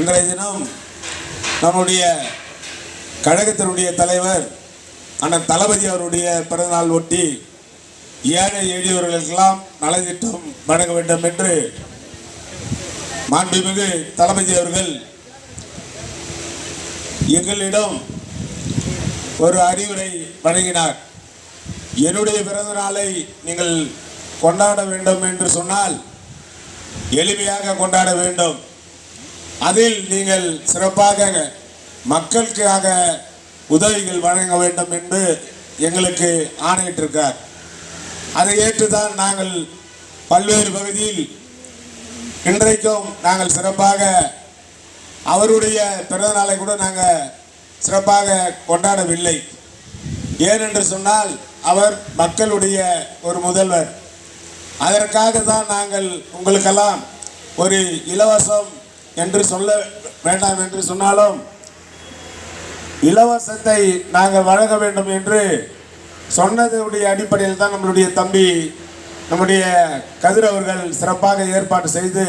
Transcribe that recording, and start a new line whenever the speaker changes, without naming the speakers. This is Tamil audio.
இன்றைய தினம் நம்முடைய கழகத்தினுடைய தலைவர் அண்ணன் தளபதி அவருடைய பிறந்தநாள் ஒட்டி ஏழை எளியவர்களுக்கெல்லாம் நலத்திட்டம் வழங்க வேண்டும் என்று மாண்புமிகு தளபதி அவர்கள் எங்களிடம் ஒரு அறிவுரை வழங்கினார். என்னுடைய பிறந்த நாளை நீங்கள் கொண்டாட வேண்டும் என்று சொன்னால் எளிமையாக கொண்டாட வேண்டும். அதில் நீங்கள் சிறப்பாக மக்களுக்காக உதவிகள் வழங்க வேண்டும் என்று எங்களுக்கு ஆணையிட்டிருக்கார். அதை ஏற்றுதான் நாங்கள் பல்வேறு பகுதியில் இன்றைக்கும் நாங்கள் சிறப்பாக அவருடைய பிறந்த நாளை கூட நாங்கள் சிறப்பாக கொண்டாடவில்லை. ஏனென்று சொன்னால் அவர் மக்களுடைய ஒரு முதல்வர். அதற்காக தான் நாங்கள் உங்களுக்கெல்லாம் ஒரு இலவசம் என்று சொல்ல வேண்டாம் என்று சொன்னாலும் இலவசத்தை நாங்கள் வழங்க வேண்டும் என்று சொன்னதுடைய அடிப்படையில் தான் நம்மளுடைய தம்பி நம்முடைய கதிர் அவர்கள் சிறப்பாக ஏற்பாடு செய்து